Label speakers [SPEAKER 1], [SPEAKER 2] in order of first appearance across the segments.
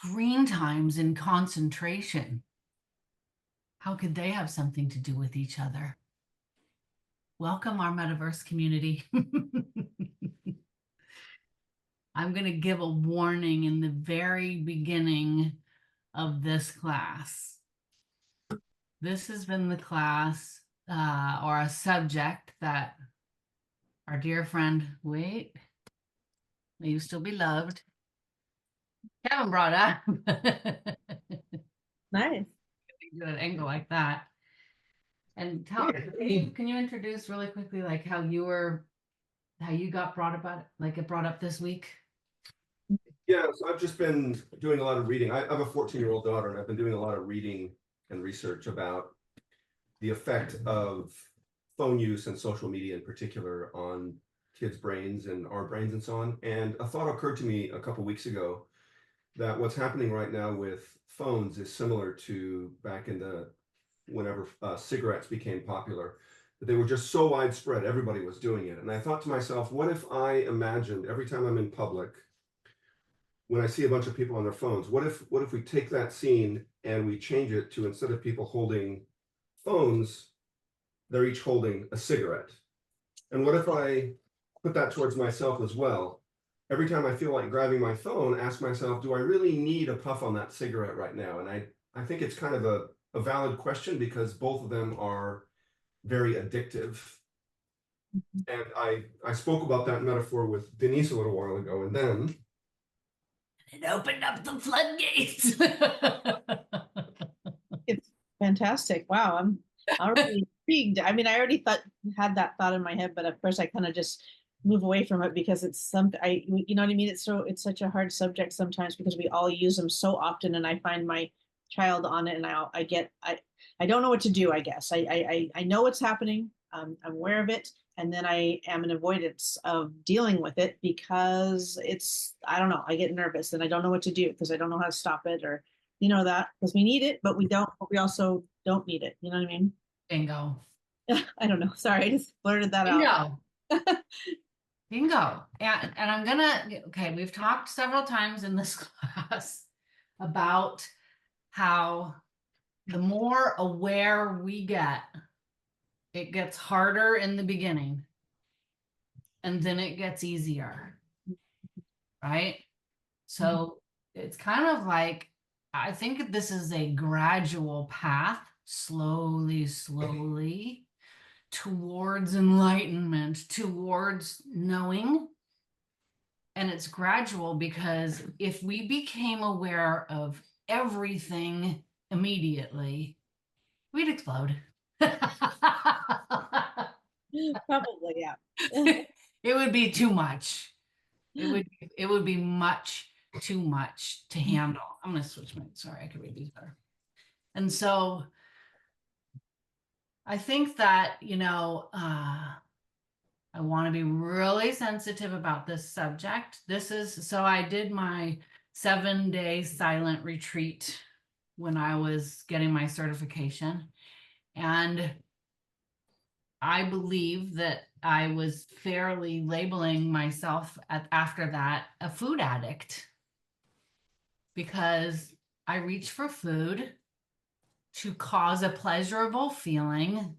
[SPEAKER 1] screen times and concentration. How could they have something to do with each other? Welcome, our Metaverse community. I'm going to give a warning in the very beginning of this class. This has been the class or a subject that our dear friend, wait, may you still be loved, Kevin brought up.
[SPEAKER 2] Nice.
[SPEAKER 1] Do an angle like that. And can you introduce really quickly like how you got brought about like it brought up this week?
[SPEAKER 3] Yeah, so I've just been doing a lot of reading. I have a 14-year-old daughter, and I've been doing a lot of reading and research about the effect of phone use and social media in particular on kids' brains and our brains and so on. And a thought occurred to me a couple weeks ago that what's happening right now with phones is similar to back in the whenever cigarettes became popular. They were just so widespread, everybody was doing it. And I thought to myself, what if I imagined every time I'm in public, when I see a bunch of people on their phones, what if we take that scene and we change it to, instead of people holding phones, they're each holding a cigarette? And what if I put that towards myself as well? Every time I feel like grabbing my phone, ask myself, do I really need a puff on that cigarette right now? And I think it's kind of a valid question because both of them are very addictive. And I spoke about that metaphor with Deniece a little while ago, and then
[SPEAKER 1] it opened up the floodgates.
[SPEAKER 2] It's fantastic. Wow, I'm already intrigued. I mean, I already had that thought in my head, but of course I kind of just move away from it because it's you know what I mean? It's such a hard subject sometimes because we all use them so often, and I find my child on it, and I don't know what to do, I guess. I know what's happening. I'm aware of it. And then I am in avoidance of dealing with it because I don't know, I get nervous and I don't know what to do because I don't know how to stop it or, that because we need it, but we also don't need it. You know what I mean?
[SPEAKER 1] Bingo.
[SPEAKER 2] I don't know. Sorry. I just blurted that out.
[SPEAKER 1] Bingo. And okay, we've talked several times in this class about how the more aware we get, it gets harder in the beginning and then it gets easier, right? So it's kind of like, I think this is a gradual path, slowly towards enlightenment, towards knowing. And it's gradual because if we became aware of everything immediately, we'd explode.
[SPEAKER 2] Probably, yeah.
[SPEAKER 1] It would be too much. It would be much too much to handle. I'm going to switch my, sorry, I could read these better. And so I think that, I want to be really sensitive about this subject. So I did my 7-day silent retreat when I was getting my certification. And I believe that I was fairly labeling myself after that a food addict because I reach for food to cause a pleasurable feeling,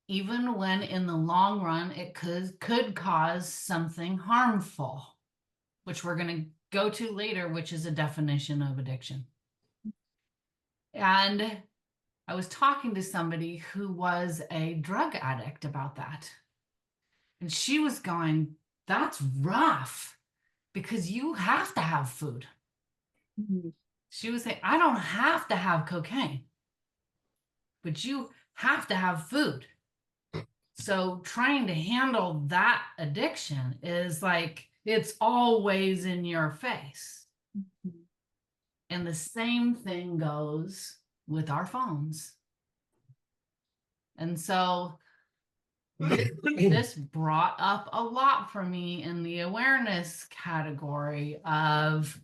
[SPEAKER 1] even when in the long run it could cause something harmful, which we're going to go to later, which is a definition of addiction. And I was talking to somebody who was a drug addict about that. And she was going, that's rough because you have to have food. Mm-hmm. She was saying, I don't have to have cocaine, but you have to have food. So trying to handle that addiction is like, it's always in your face. Mm-hmm. And the same thing goes with our phones. And so this brought up a lot for me in the awareness category of,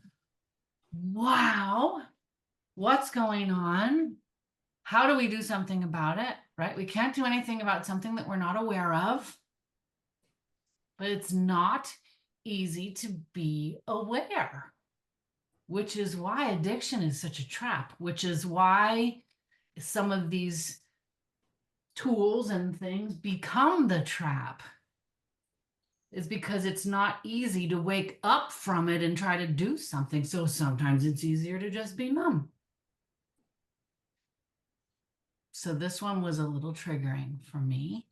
[SPEAKER 1] wow, what's going on? How do we do something about it, right? We can't do anything about something that we're not aware of, but it's not easy to be aware. which is why addiction is such a trap, which is why some of these tools and things become the trap, is because it's not easy to wake up from it and try to do something. So sometimes it's easier to just be numb. So this one was a little triggering for me,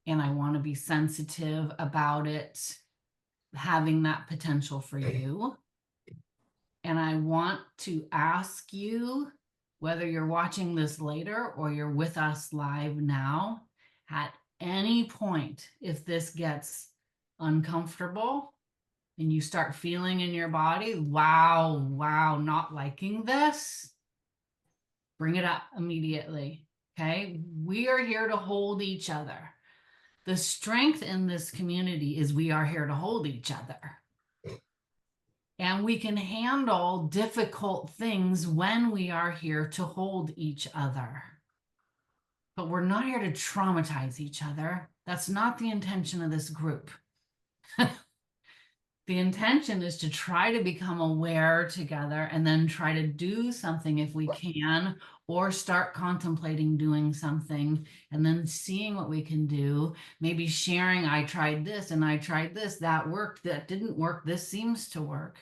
[SPEAKER 1] and I want to be sensitive about it having that potential for you. And I want to ask you, whether you're watching this later or you're with us live now, at any point, if this gets uncomfortable and you start feeling in your body, wow, not liking this, bring it up immediately. Okay. We are here to hold each other. The strength in this community is we are here to hold each other. And we can handle difficult things when we are here to hold each other. But we're not here to traumatize each other. That's not the intention of this group. The intention is to try to become aware together and then try to do something if we can, or start contemplating doing something and then seeing what we can do. Maybe sharing, I tried this and I tried this, that worked, that didn't work, this seems to work.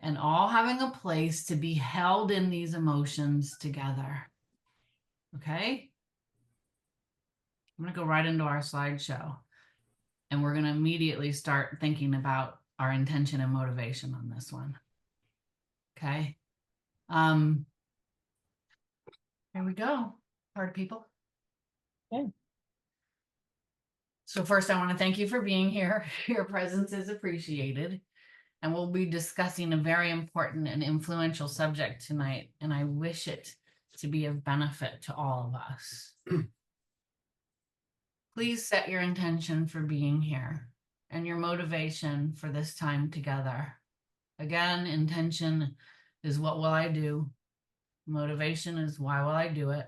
[SPEAKER 1] And all having a place to be held in these emotions together. Okay? I'm going to go right into our slideshow. And we're going to immediately start thinking about our intention and motivation on this one. Okay? Here we go. Hard people.
[SPEAKER 2] Okay.
[SPEAKER 1] So first, I want to thank you for being here. Your presence is appreciated. And we'll be discussing a very important and influential subject tonight, and I wish it to be of benefit to all of us. Please set your intention for being here and your motivation for this time together. Again, intention is what will I do? Motivation is why will I do it?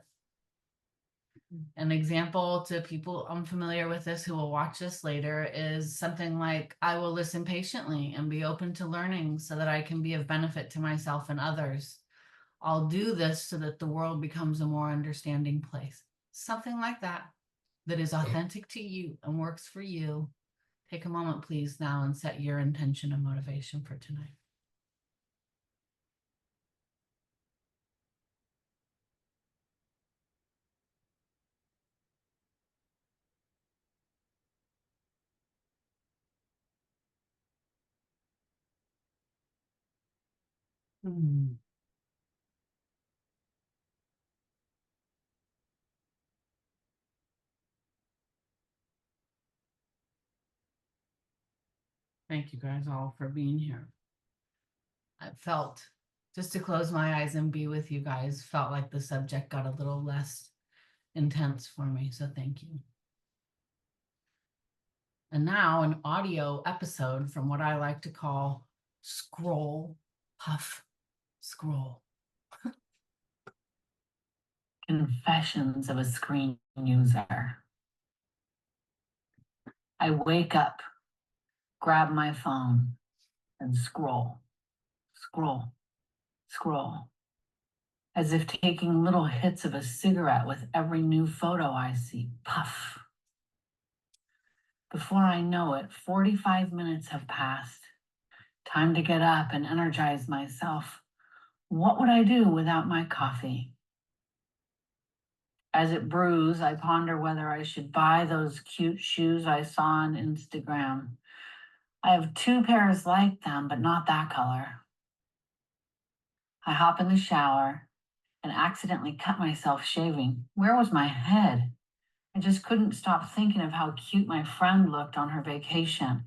[SPEAKER 1] An example to people unfamiliar with this who will watch this later is something like, I will listen patiently and be open to learning so that I can be of benefit to myself and others. I'll do this so that the world becomes a more understanding place. Something like that, that is authentic to you and works for you. Take a moment, please, now and set your intention and motivation for tonight. Thank you guys all for being here. I felt, just to close my eyes and be with you guys, felt like the subject got a little less intense for me, so thank you. And now an audio episode from what I like to call Scroll, Puff, Scroll. Confessions of a Screen User. I wake up, grab my phone, and scroll, as if taking little hits of a cigarette with every new photo I see. Puff. Before I know it, 45 minutes have passed. Time to get up and energize myself. What would I do without my coffee? As it brews, I ponder whether I should buy those cute shoes I saw on Instagram. I have 2 pairs like them, but not that color. I hop in the shower and accidentally cut myself shaving. Where was my head? I just couldn't stop thinking of how cute my friend looked on her vacation.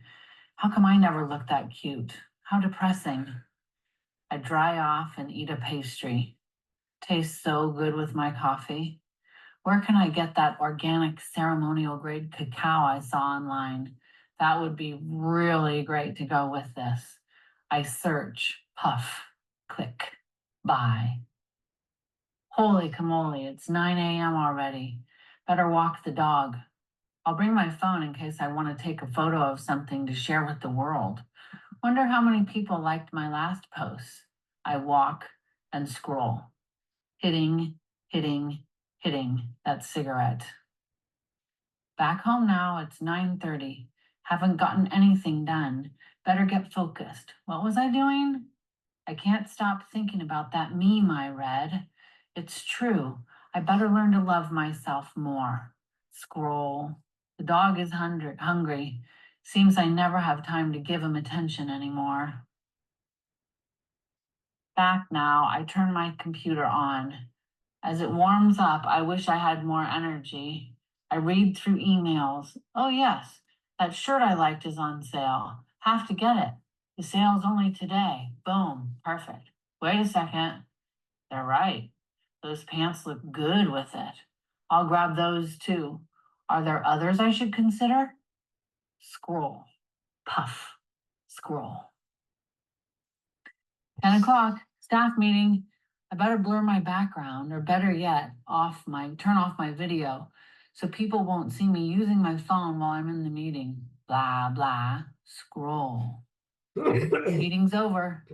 [SPEAKER 1] How come I never looked that cute? How depressing. I dry off and eat a pastry. Tastes so good with my coffee. Where can I get that organic ceremonial grade cacao I saw online? That would be really great to go with this. I search, puff, click, buy. Holy camole, it's 9 a.m. already. Better walk the dog. I'll bring my phone in case I want to take a photo of something to share with the world.
[SPEAKER 4] Wonder how many people liked my last post. I walk and scroll, hitting, hitting, hitting that cigarette. Back home now, it's 9:30. Haven't gotten anything done. Better get focused. What was I doing? I can't stop thinking about that meme I read. It's true. I better learn to love myself more. Scroll. The dog is hungry. Seems I never have time to give him attention anymore. Back now, I turn my computer on. As it warms up, I wish I had more energy. I read through emails. Oh, yes, that shirt I liked is on sale. Have to get it. The sale's only today. Boom, perfect. Wait a second. They're right. Those pants look good with it. I'll grab those too. Are there others I should consider? Scroll, puff, scroll. 10 o'clock, staff meeting. I better blur my background, or better yet, turn off my video so people won't see me using my phone while I'm in the meeting. Blah, blah, scroll. Meeting's over.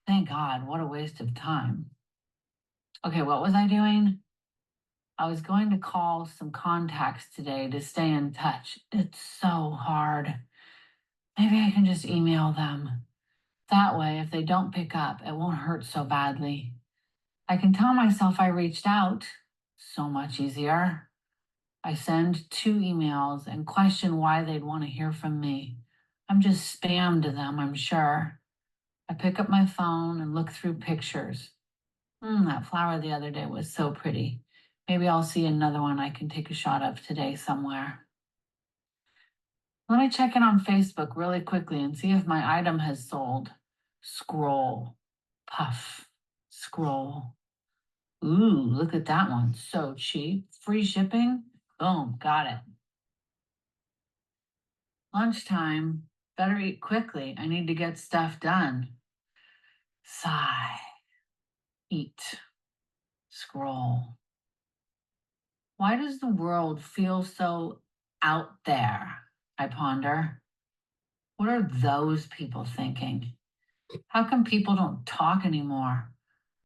[SPEAKER 4] Thank God, what a waste of time. Okay, what was I doing? I was going to call some contacts today to stay in touch. It's so hard. Maybe I can just email them. That way, if they don't pick up, it won't hurt so badly. I can tell myself I reached out. So much easier. I send 2 emails and question why they'd want to hear from me. I'm just spam to them, I'm sure. I pick up my phone and look through pictures. That flower the other day was so pretty. Maybe I'll see another one I can take a shot of today somewhere. Let me check in on Facebook really quickly and see if my item has sold. Scroll, puff, scroll. Ooh, look at that one. So cheap. Free shipping. Boom, got it. Lunchtime. Better eat quickly. I need to get stuff done. Sigh. Eat. Scroll. Why does the world feel so out there? I ponder. What are those people thinking? How come people don't talk anymore?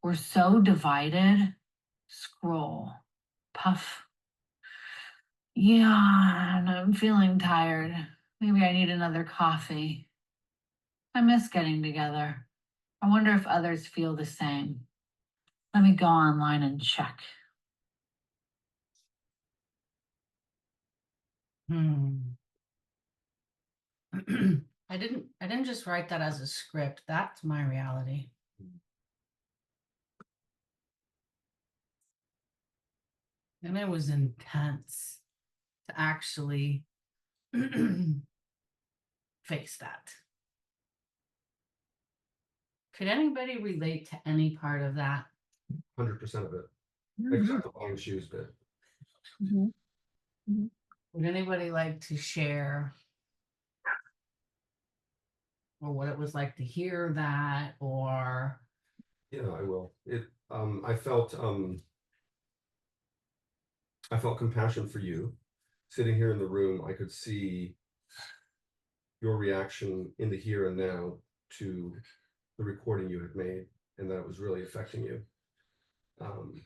[SPEAKER 4] We're so divided. Scroll. Puff. Yeah, and I'm feeling tired. Maybe I need another coffee. I miss getting together. I wonder if others feel the same. Let me go online and check.
[SPEAKER 1] I didn't just write that as a script. That's my reality. And it was intense to actually face that. Could anybody relate to any part of that?
[SPEAKER 3] 100% of it. Except the buying shoes bit.
[SPEAKER 1] Would anybody like to share or what it was like to hear that, or
[SPEAKER 3] Yeah, I will. I felt compassion for you. Sitting here in the room, I could see your reaction in the here and now to the recording you had made, and that it was really affecting you.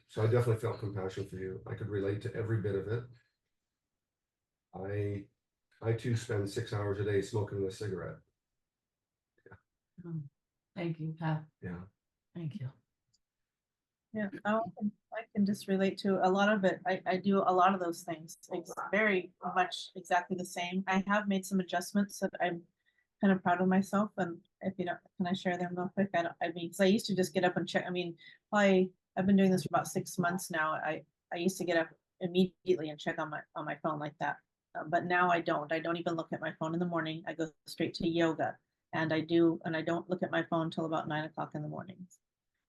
[SPEAKER 3] So I definitely felt compassion for you. I could relate to every bit of it. I too spend 6 hours a day smoking a cigarette.
[SPEAKER 1] Thank you, Pat.
[SPEAKER 3] Yeah.
[SPEAKER 1] Thank you.
[SPEAKER 2] Yeah, I can just relate to a lot of it. I do a lot of those things. It's very much exactly the same. I have made some adjustments that I'm kind of proud of myself. And if you don't, can I share them real quick? I mean, because I used to just get up and check. I mean, I've been doing this for about 6 months now. I used to get up immediately and check on my phone like that. But now I don't. I don't even look at my phone in the morning. I go straight to yoga, and I don't look at my phone until about 9 o'clock in the morning.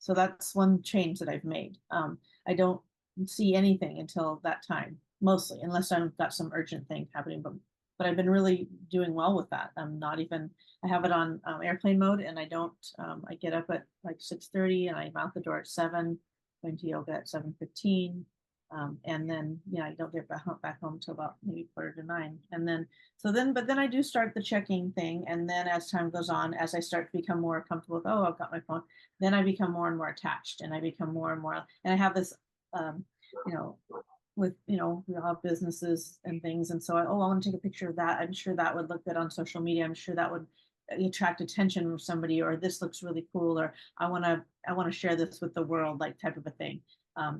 [SPEAKER 2] So that's one change that I've made. I don't see anything until that time, mostly, unless I've got some urgent thing happening. But I've been really doing well with that. I have it on airplane mode, and I get up at like 6:30 and I'm out the door at 7, going to yoga at 7:15. And then, I don't get back home till about maybe 8:45. And then, but then I do start the checking thing. And then as time goes on, as I start to become more comfortable with, oh, I've got my phone, then I become more and more attached, and I become more and more, and I have this, you know, with, we all have businesses and things. And so I want to take a picture of that. I'm sure that would look good on social media. I'm sure that would attract attention from somebody, or this looks really cool, or I want to share this with the world, like type of a thing.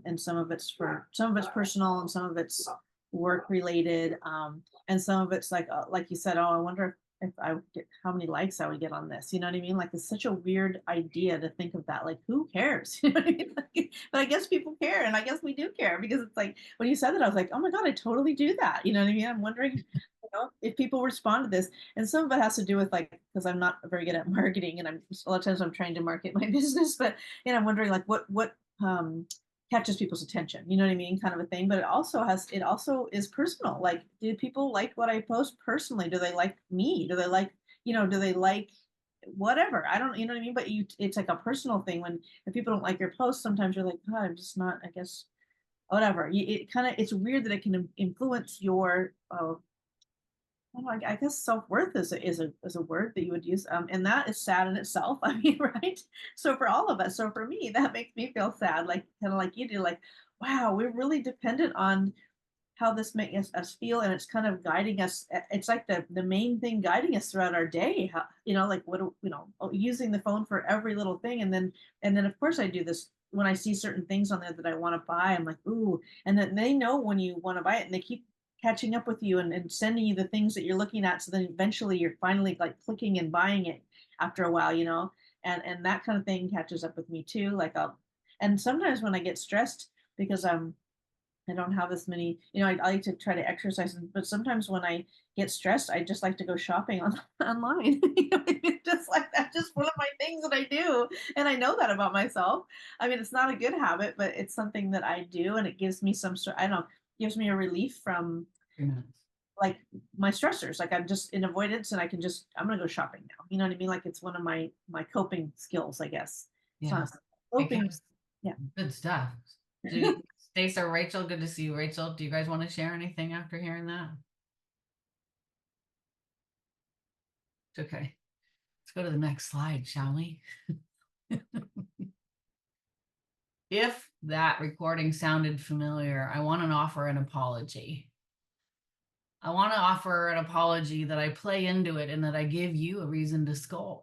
[SPEAKER 2] And some of it's personal, and some of it's work related, and some of it's like you said, oh, I wonder if I would get, how many likes I would get on this. You know what I mean? Like, it's such a weird idea to think of that. Like, who cares? You know what I mean? But I guess people care, and I guess we do care, because it's like when you said that, I was like, oh my god, I totally do that. You know what I mean? I'm wondering, if people respond to this. And some of it has to do with, like, because I'm not very good at marketing, and a lot of times I'm trying to market my business, but I'm wondering, like, what catches people's attention, you know what I mean, kind of a thing. But it also is personal. Like, do people like what I post personally? Do they like me? Do they like, do they like whatever? I don't, you know what I mean? But it's like a personal thing. If people don't like your post, sometimes you're like, God, I'm just not, I guess, whatever. It's weird that it can influence your, I guess self-worth is a word that you would use. And that is sad in itself. I mean, right? So for all of us, so for me, that makes me feel sad, like kind of like you do, like, wow, we're really dependent on how this makes us feel, and it's kind of guiding us. It's like the main thing guiding us throughout our day. How, like using the phone for every little thing, and then of course I do this when I see certain things on there that I want to buy. I'm like, ooh, and then they know when you want to buy it, and they keep catching up with you and sending you the things that you're looking at. So then eventually you're finally like clicking and buying it after a while, and that kind of thing catches up with me too. Like and sometimes when I get stressed because I don't have as many, I like to try to exercise, but sometimes when I get stressed, I just like to go shopping online. It's just like, that's just one of my things that I do. And I know that about myself. I mean, it's not a good habit, but it's something that I do, and it gives me some sort, I don't know, gives me a relief from like my stressors. Like, I'm just in avoidance, and I'm gonna go shopping now. You know what I mean? Like, it's one of my coping skills, I guess.
[SPEAKER 1] Yeah.
[SPEAKER 2] Coping. Yeah.
[SPEAKER 1] Good stuff. Stacey or Rachel, good to see you. Rachel, do you guys want to share anything after hearing that? It's okay. Let's go to the next slide, shall we? If that recording sounded familiar, I want to offer an apology. I want to offer an apology that I play into it, and that I give you a reason to scroll.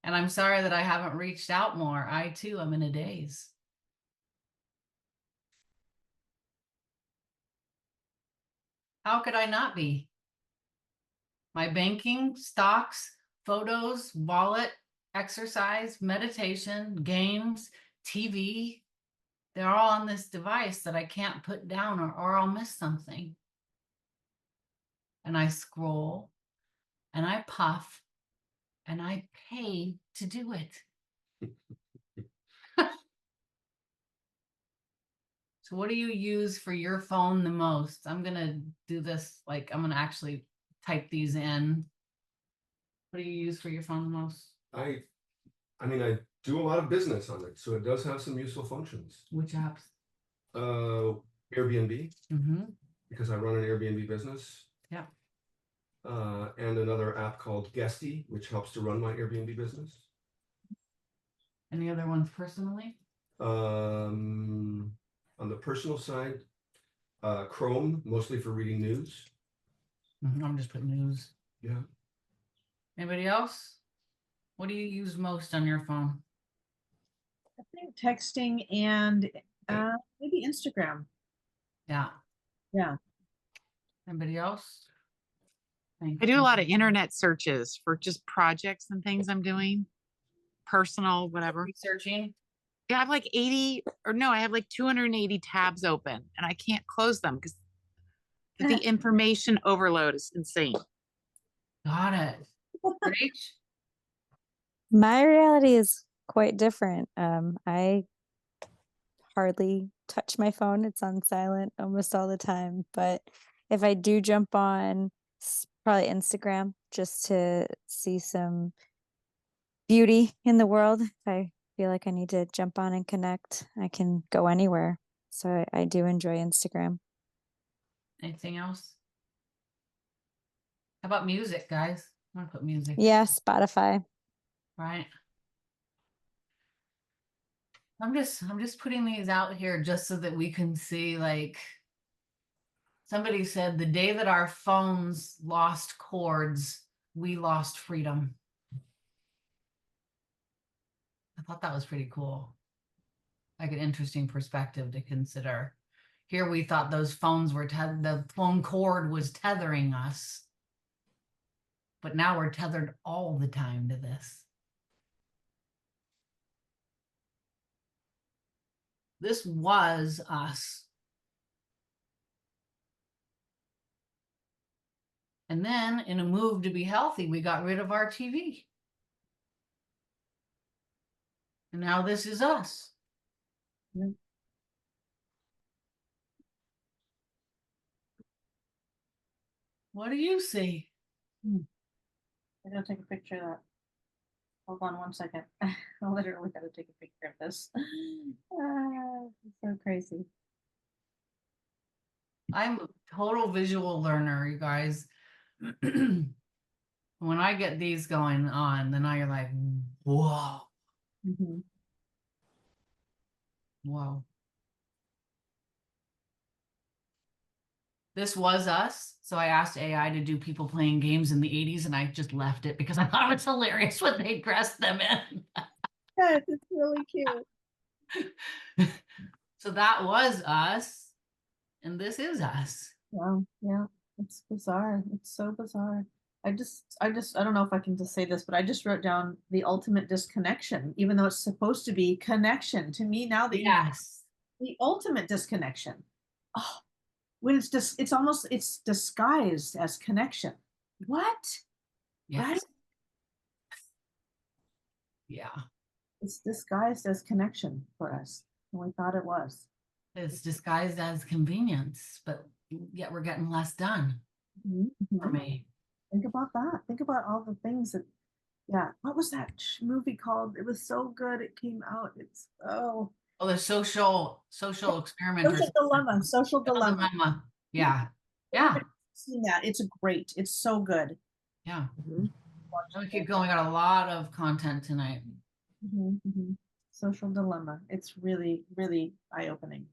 [SPEAKER 1] And I'm sorry that I haven't reached out more. I too am in a daze. How could I not be? My banking, stocks, photos, wallet, exercise, meditation, games, TV, they're all on this device that I can't put down, or I'll miss something. And I scroll, and I puff, and I pay to do it. So what do you use for your phone the most? I'm going to do this, like, I'm going to actually type these in. What do you use for your phone the most?
[SPEAKER 3] I mean, I do a lot of business on it, so it does have some useful functions.
[SPEAKER 1] Which apps?
[SPEAKER 3] Airbnb,
[SPEAKER 1] Mm-hmm.
[SPEAKER 3] because I run an Airbnb business.
[SPEAKER 1] Yeah.
[SPEAKER 3] And another app called Guesty, which helps to run my Airbnb business.
[SPEAKER 1] Any other ones personally?
[SPEAKER 3] On the personal side, Chrome, mostly for reading news.
[SPEAKER 1] I'm just putting news.
[SPEAKER 3] Yeah.
[SPEAKER 1] Anybody else? What do you use most on your phone?
[SPEAKER 2] I think texting and maybe Instagram.
[SPEAKER 1] Yeah.
[SPEAKER 2] Yeah.
[SPEAKER 1] Anybody else?
[SPEAKER 5] I do a lot of internet searches for just projects and things I'm doing, personal, whatever.
[SPEAKER 1] Researching.
[SPEAKER 5] Yeah, I have like 80, or no, I have like 280 tabs open, and I can't close them because the information overload is insane.
[SPEAKER 1] Got it. Rach?
[SPEAKER 6] My reality is quite different. I hardly touch my phone. It's on silent almost all the time. But if I do jump on, probably Instagram, just to see some beauty in the world. If I feel like I need to jump on and connect, I can go anywhere. So I do enjoy Instagram.
[SPEAKER 1] Anything else? How about music, guys? I'm gonna put music.
[SPEAKER 6] Yeah, Spotify.
[SPEAKER 1] Right. I'm just putting these out here just so that we can see, like, somebody said the day that our phones lost cords, we lost freedom. I thought that was pretty cool. Like an interesting perspective to consider. Here we thought those phones were the phone cord was tethering us. But now we're tethered all the time to this. This was us. And then in a move to be healthy, we got rid of our TV. And now this is us.
[SPEAKER 2] Yeah.
[SPEAKER 1] What do you see?
[SPEAKER 2] I gotta take a picture of that. Hold on 1 second. I literally gotta take a picture of this. It's so crazy.
[SPEAKER 1] I'm a total visual learner, you guys. When I get these going on, then you're like, whoa,
[SPEAKER 2] Mm-hmm.
[SPEAKER 1] whoa. This was us. So I asked AI to do people playing games in the 80s, and I just left it because I thought it was hilarious when they dressed them in.
[SPEAKER 2] Yes, it's really cute.
[SPEAKER 1] So that was us. And this is us.
[SPEAKER 2] Wow, yeah, it's bizarre. It's so bizarre. I don't know if I can just say this, but I just wrote down the ultimate disconnection, even though it's supposed to be connection. To me now,
[SPEAKER 1] Yes.
[SPEAKER 2] the ultimate disconnection. Oh, when it's just, it's disguised as connection. What?
[SPEAKER 1] Yes.
[SPEAKER 2] Right?
[SPEAKER 1] Yeah.
[SPEAKER 2] It's disguised as connection for us, and we thought it was.
[SPEAKER 1] It's disguised as convenience, but yet we're getting less done for me.
[SPEAKER 2] Think about that. Think about all the things that, yeah. What was that movie called? It was so good. It came out. It's, oh.
[SPEAKER 1] Oh, the social experiment.
[SPEAKER 2] Social dilemma. Social dilemma.
[SPEAKER 1] Yeah. Yeah.
[SPEAKER 2] Seen that. It's great. It's so good.
[SPEAKER 1] Yeah. Let me keep going. We got a lot of content tonight.
[SPEAKER 2] Social dilemma. It's really, really eye-opening.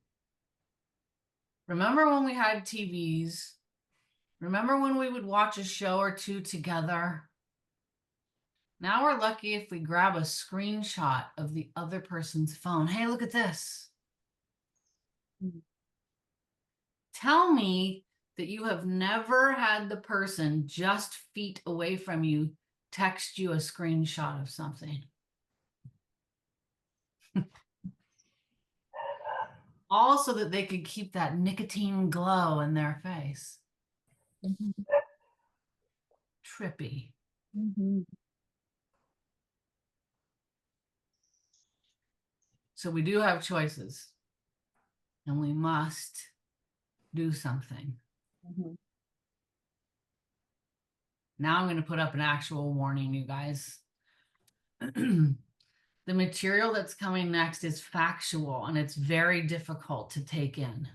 [SPEAKER 1] Remember when we had TVs? Remember when we would watch a show or two together? Now we're lucky if we grab a screenshot of the other person's phone. Hey, look at this. Tell me that you have never had the person just feet away from you text you a screenshot of something. Also that they could keep that nicotine glow in their face. Trippy. So we do have choices, and we must do something. Now I'm going to put up an actual warning, you guys. The material that's coming next is factual, and it's very difficult to take in.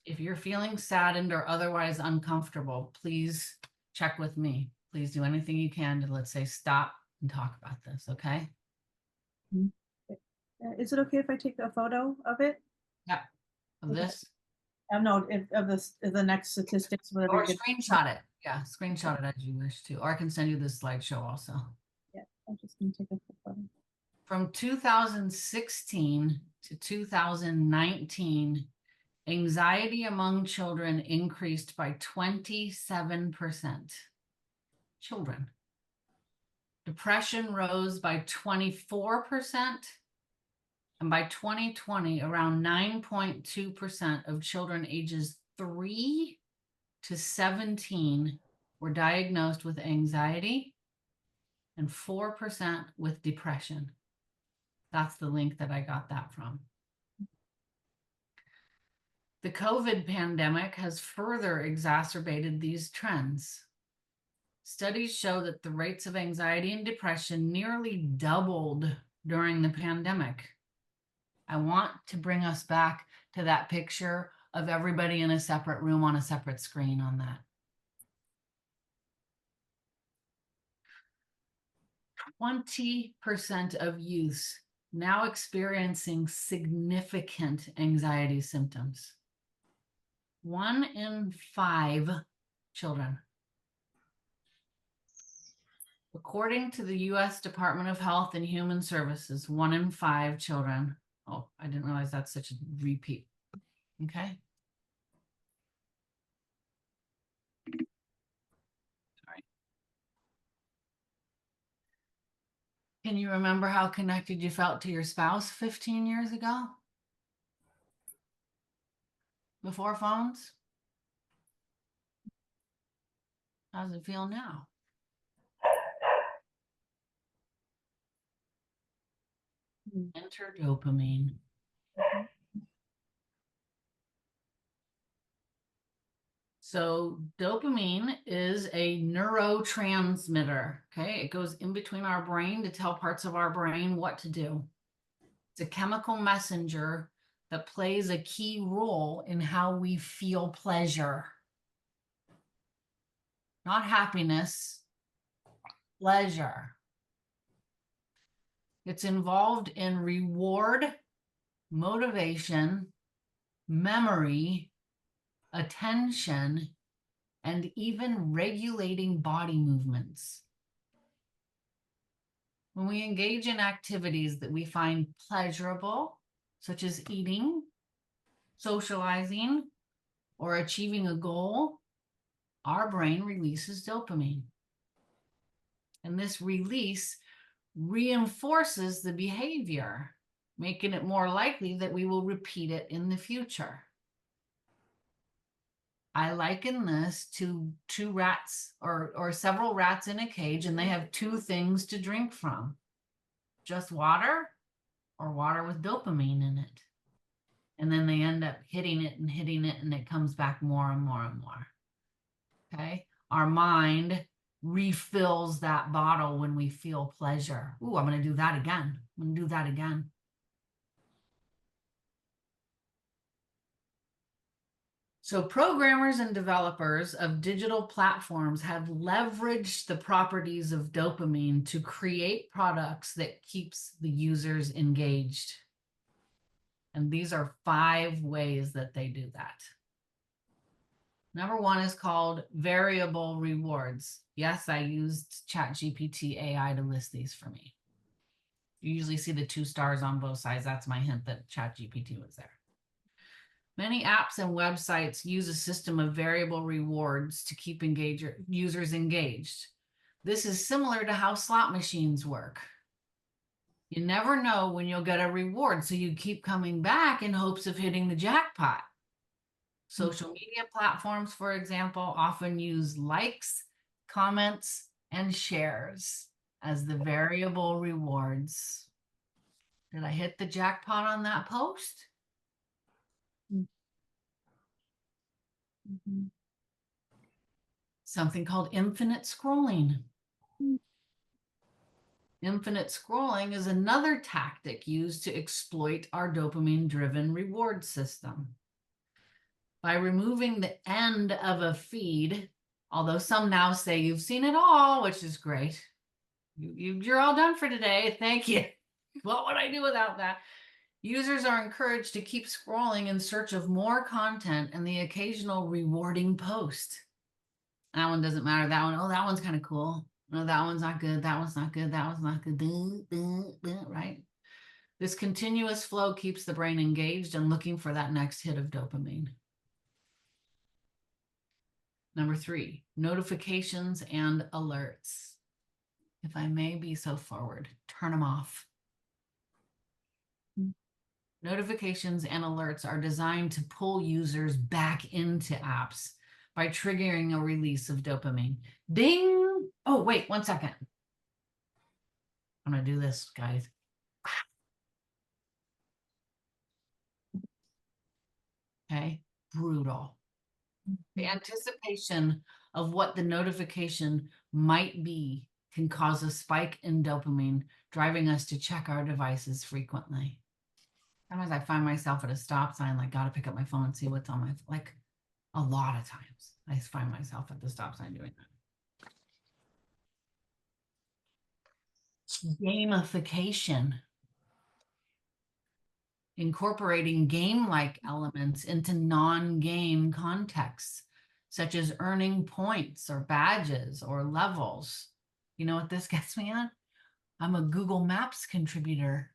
[SPEAKER 1] If you're feeling saddened or otherwise uncomfortable, please check with me. Please do anything you can to, let's say, stop and talk about this, okay?
[SPEAKER 2] Is it okay if I take a photo of it?
[SPEAKER 1] Yeah. Of this?
[SPEAKER 2] No, of the next statistics, whatever.
[SPEAKER 1] Or screenshot it. Yeah, screenshot it as you wish to. Or I can send you this slideshow also.
[SPEAKER 2] Yeah, I'm just going to take a photo.
[SPEAKER 1] From 2016 to 2019, anxiety among children increased by 27%. Children. Depression rose by 24%. And by 2020, around 9.2% of children ages 3 to 17 were diagnosed with anxiety and 4% with depression. That's the link that I got that from. The COVID pandemic has further exacerbated these trends. Studies show that the rates of anxiety and depression nearly doubled during the pandemic. I want to bring us back to that picture of everybody in a separate room on a separate screen on that. 20% of youths now experiencing significant anxiety symptoms. 1 in 5 children. According to the U.S. Department of Health and Human Services, 1 in 5 children. Oh, I didn't realize that's such a repeat. Okay. Sorry. Can you remember how connected you felt to your spouse 15 years ago? Before phones? How does it feel now? Enter dopamine. So dopamine is a neurotransmitter, okay? It goes in between our brain to tell parts of our brain what to do. It's a chemical messenger that plays a key role in how we feel pleasure. Not happiness, pleasure. It's involved in reward, motivation, memory, attention, and even regulating body movements. When we engage in activities that we find pleasurable, such as eating, socializing, or achieving a goal, our brain releases dopamine. And this release reinforces the behavior, making it more likely that we will repeat it in the future. I liken this to 2 rats or several rats in a cage, and they have 2 things to drink from. Just water or water with dopamine in it. And then they end up hitting it, and it comes back more and more and more. Okay? Our mind refills that bottle when we feel pleasure. Ooh, I'm going to do that again. I'm going to do that again. So programmers and developers of digital platforms have leveraged the properties of dopamine to create products that keeps the users engaged. And these are 5 ways that they do that. Number 1 is called variable rewards. Yes, I used ChatGPT AI to list these for me. You usually see the 2 stars on both sides. That's my hint that ChatGPT was there. Many apps and websites use a system of variable rewards to keep users engaged. This is similar to how slot machines work. You never know when you'll get a reward, so you keep coming back in hopes of hitting the jackpot. Social media platforms, for example, often use likes, comments, and shares as the variable rewards. Did I hit the jackpot on that post?
[SPEAKER 2] Mhm.
[SPEAKER 1] Something called infinite scrolling. Infinite scrolling is another tactic used to exploit our dopamine-driven reward system. By removing the end of a feed, although some now say you've seen it all, which is great. You're all done for today. Thank you. What would I do without that? Users are encouraged to keep scrolling in search of more content and the occasional rewarding post. That one doesn't matter. That one, oh, that one's kind of cool. No, that one's not good. That one's not good. That one's not good. Right? This continuous flow keeps the brain engaged and looking for that next hit of dopamine. Number 3, notifications and alerts. If I may be so forward, turn them off. Notifications and alerts are designed to pull users back into apps by triggering a release of dopamine. Ding! Oh, wait, 1 second. I'm going to do this, guys. Okay, brutal. The anticipation of what the notification might be can cause a spike in dopamine, driving us to check our devices frequently. Sometimes I find myself at a stop sign, like, gotta pick up my phone and see what's on my, like, a lot of times I find myself at the stop sign doing that. Gamification. Incorporating game-like elements into non-game contexts, such as earning points or badges or levels. You know what this gets me on? I'm a Google Maps contributor.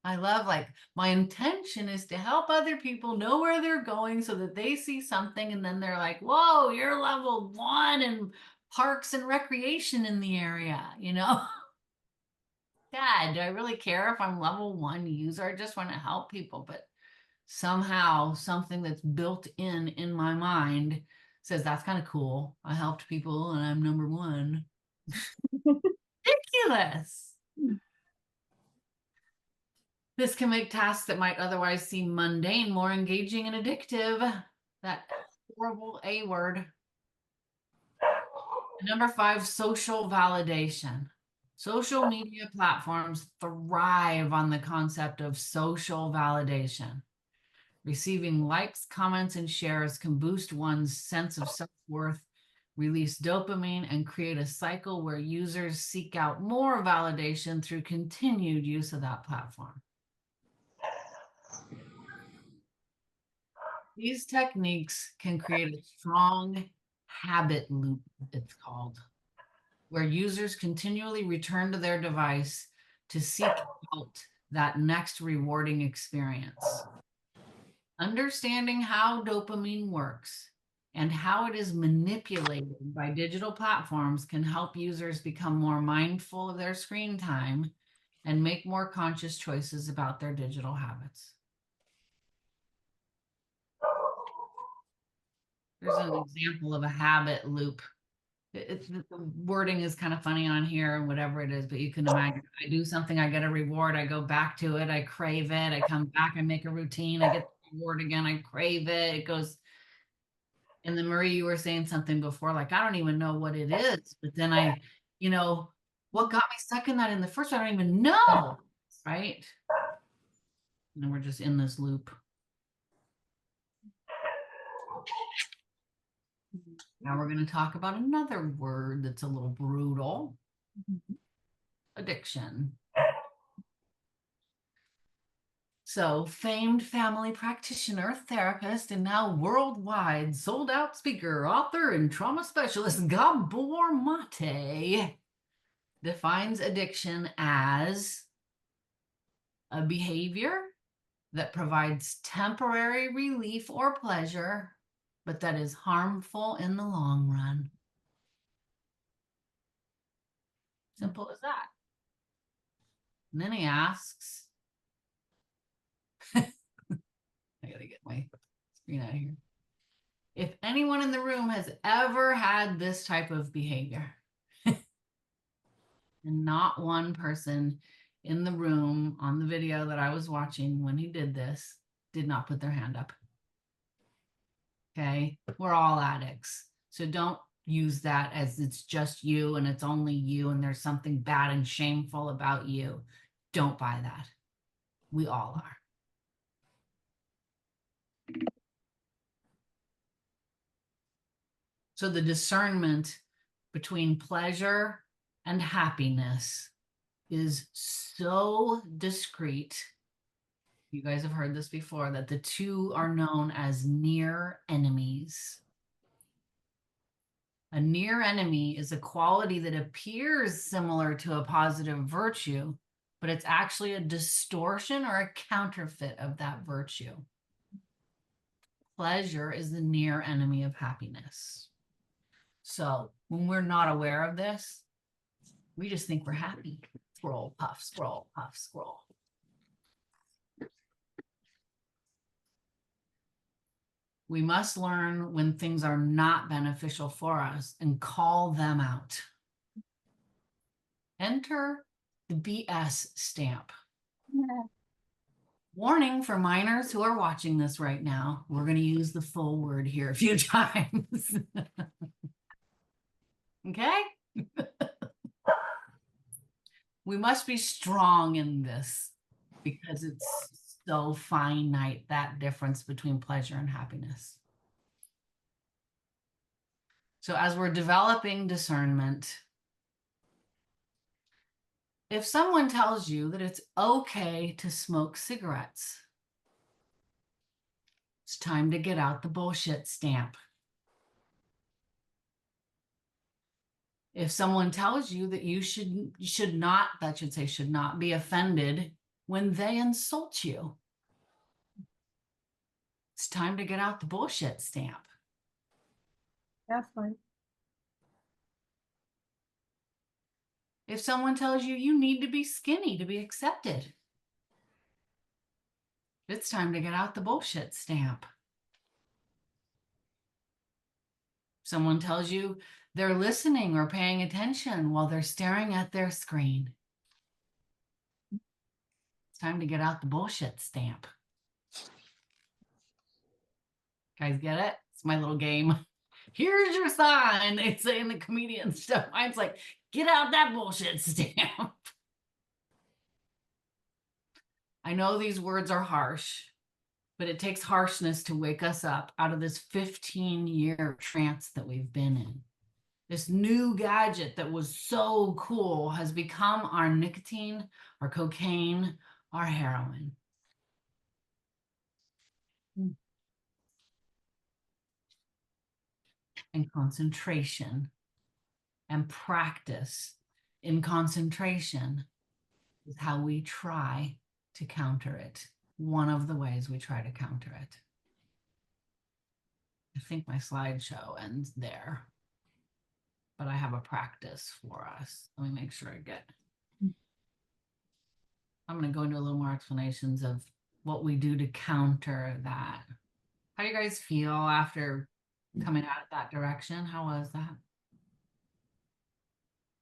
[SPEAKER 1] I love, like, my intention is to help other people know where they're going so that they see something and then they're like, whoa, you're level 1 in parks and recreation in the area, you know? Dad, do I really care if I'm level 1 user? I just want to help people, but somehow something that's built in my mind says that's kind of cool. I helped people and I'm number 1. Ridiculous. This can make tasks that might otherwise seem mundane more engaging and addictive. That horrible A word. Number 5, social validation. Social media platforms thrive on the concept of social validation. Receiving likes, comments, and shares can boost one's sense of self-worth, release dopamine, and create a cycle where users seek out more validation through continued use of that platform. These techniques can create a strong habit loop, it's called, where users continually return to their device to seek out that next rewarding experience. Understanding how dopamine works and how it is manipulated by digital platforms can help users become more mindful of their screen time and make more conscious choices about their digital habits. There's an example of a habit loop. The wording is kind of funny on here and whatever it is, but you can imagine I do something, I get a reward, I go back to it, I crave it, I come back, I make a routine, I get the reward again, I crave it, it goes. And then Marie, you were saying something before, like, I don't even know what it is, but then what got me stuck in that in the first one, I don't even know, right? And then we're just in this loop. Now we're going to talk about another word that's a little brutal. Addiction. So, famed family practitioner, therapist, and now worldwide sold-out speaker, author, and trauma specialist Gabor Mate defines addiction as a behavior that provides temporary relief or pleasure, but that is harmful in the long run. Simple as that. And then he asks, I gotta get my screen out of here. If anyone in the room has ever had this type of behavior, and not one person in the room on the video that I was watching when he did this did not put their hand up. Okay, we're all addicts. So don't use that as it's just you and it's only you and there's something bad and shameful about you. Don't buy that. We all are. So the discernment between pleasure and happiness is so discrete. You guys have heard this before, that the two are known as near enemies. A near enemy is a quality that appears similar to a positive virtue, but it's actually a distortion or a counterfeit of that virtue. Pleasure is the near enemy of happiness. So when we're not aware of this, we just think we're happy. Scroll, puff, scroll, puff, scroll. We must learn when things are not beneficial for us and call them out. Enter the BS stamp. Warning for minors who are watching this right now, we're going to use the full word here a few times. Okay? We must be strong in this because it's so finite, that difference between pleasure and happiness. So as we're developing discernment, if someone tells you that it's okay to smoke cigarettes, it's time to get out the bullshit stamp. If someone tells you that you should not be offended when they insult you, it's time to get out the bullshit stamp.
[SPEAKER 2] That's fine.
[SPEAKER 1] If someone tells you you need to be skinny to be accepted, it's time to get out the bullshit stamp. Someone tells you they're listening or paying attention while they're staring at their screen, it's time to get out the bullshit stamp. Guys, get it? It's my little game. Here's your sign. They say in the comedian stuff. Mine's like, get out that bullshit stamp. I know these words are harsh, but it takes harshness to wake us up out of this 15-year trance that we've been in. This new gadget that was so cool has become our nicotine, our cocaine, our heroin. And concentration and practice in concentration is how we try to counter it. One of the ways we try to counter it. I think my slideshow ends there, but I have a practice for us. Let me make sure I get. I'm going to go into a little more explanations of what we do to counter that. How do you guys feel after coming out that direction? How was that?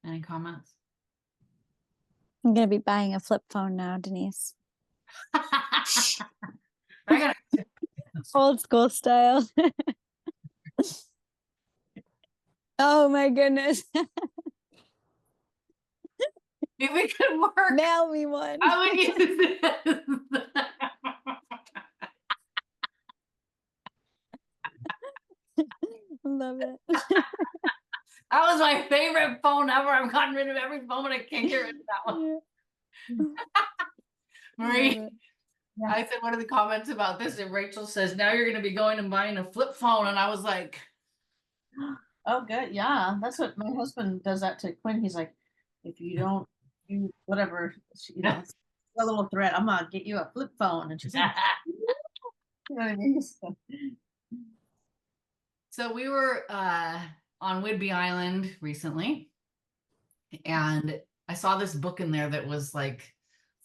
[SPEAKER 1] Any comments?
[SPEAKER 6] I'm gonna be buying a flip phone now, Deniece. Old school style. Oh my goodness.
[SPEAKER 1] If it could work,
[SPEAKER 6] Mail me one.
[SPEAKER 1] I would use this.
[SPEAKER 6] Love it.
[SPEAKER 1] That was my favorite phone ever. I've gotten rid of every phone, but I can't get rid of that one. Marie,
[SPEAKER 2] Yeah.
[SPEAKER 1] I said one of the comments about this, and Rachel says, now you're going to be going and buying a flip phone. And I was like,
[SPEAKER 2] Oh, good. Yeah, that's what my husband does that to Quinn. He's like, if you don't do whatever, you know, it's a little threat. I'm gonna get you a flip phone, and she's like, you know what I mean?
[SPEAKER 1] so we were on Whidbey Island recently, and I saw this book in there that was like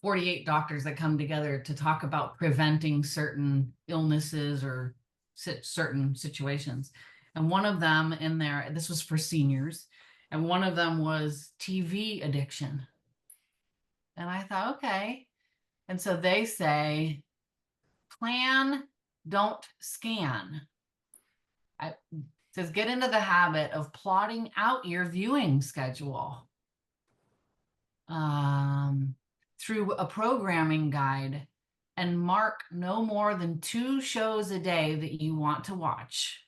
[SPEAKER 1] 48 doctors that come together to talk about preventing certain illnesses or certain situations. And one of them in there, this was for seniors, and one of them was TV addiction. And I thought, okay. And so they say, plan, don't scan. It says, get into the habit of plotting out your viewing schedule through a programming guide, and mark no more than 2 shows a day that you want to watch.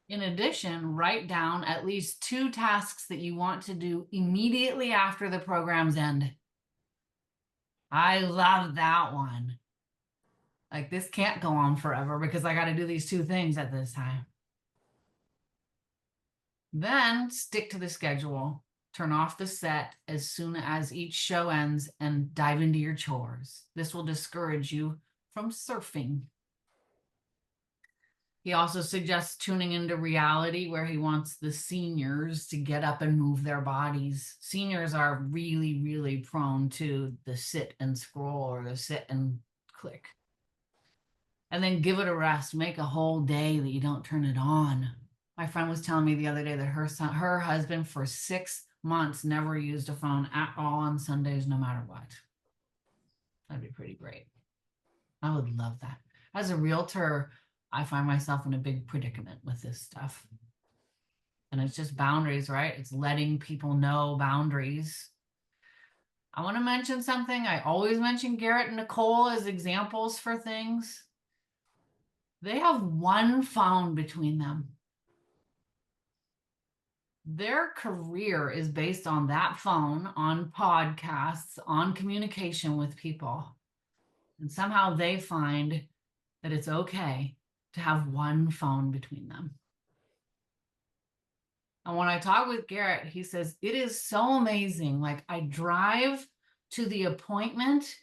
[SPEAKER 1] In addition, write down at least 2 tasks that you want to do immediately after the programs end. I love that one. Like, this can't go on forever because I got to do these 2 things at this time. Then stick to the schedule. Turn off the set as soon as each show ends and dive into your chores. This will discourage you from surfing. He also suggests tuning into reality, where he wants the seniors to get up and move their bodies. Seniors are really, really prone to the sit and scroll or the sit and click. And then give it a rest. Make a whole day that you don't turn it on. My friend was telling me the other day that her husband for 6 months never used a phone at all on Sundays, no matter what. That'd be pretty great. I would love that. As a realtor, I find myself in a big predicament with this stuff. And it's just boundaries, right? It's letting people know boundaries. I want to mention something. I always mention Garrett and Nicole as examples for things. They have one phone between them. Their career is based on that phone, on podcasts, on communication with people. And somehow they find that it's okay to have one phone between them. And when I talk with Garrett, he says, it is so amazing. Like, I drive to the appointment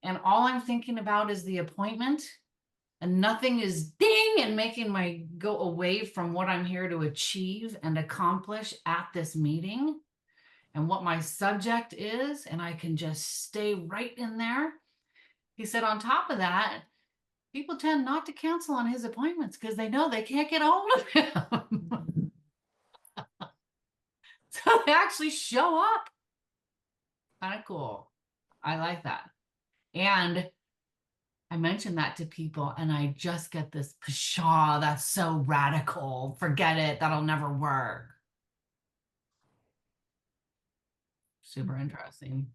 [SPEAKER 1] and all I'm thinking about is the appointment, and nothing is ding and making my go away from what I'm here to achieve and accomplish at this meeting and what my subject is. And I can just stay right in there. He said, on top of that, people tend not to cancel on his appointments because they know they can't get a hold of him. So they actually show up. Kind of cool. I like that. And I mentioned that to people and I just get this, pshaw, that's so radical. Forget it. That'll never work. Super interesting.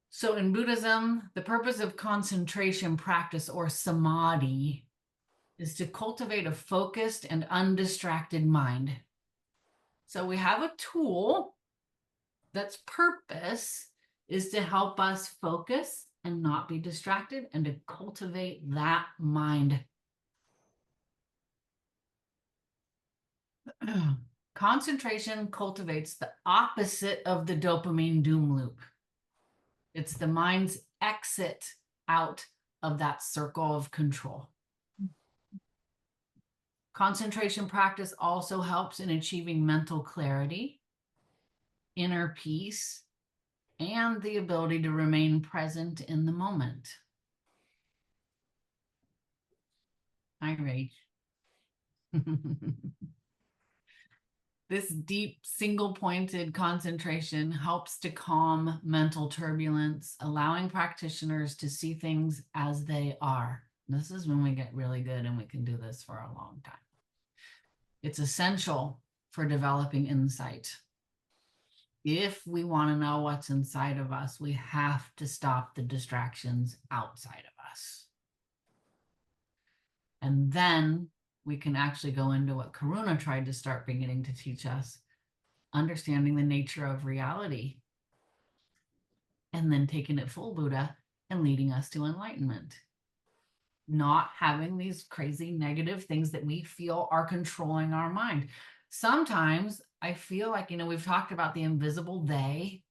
[SPEAKER 1] So in Buddhism, the purpose of concentration practice, or samadhi, is to cultivate a focused and undistracted mind. So we have a tool that's purpose is to help us focus and not be distracted and to cultivate that mind. Concentration cultivates the opposite of the dopamine doom loop. It's the mind's exit out of that circle of control. Concentration practice also helps in achieving mental clarity, inner peace, and the ability to remain present in the moment. Hi, Rach. This deep, single-pointed concentration helps to calm mental turbulence, allowing practitioners to see things as they are. This is when we get really good, and we can do this for a long time. It's essential for developing insight. If we want to know what's inside of us, we have to stop the distractions outside of us. And then we can actually go into what Karuna tried to start beginning to teach us, understanding the nature of reality, and then taking it full Buddha and leading us to enlightenment. Not having these crazy negative things that we feel are controlling our mind. Sometimes I feel like, we've talked about the invisible they.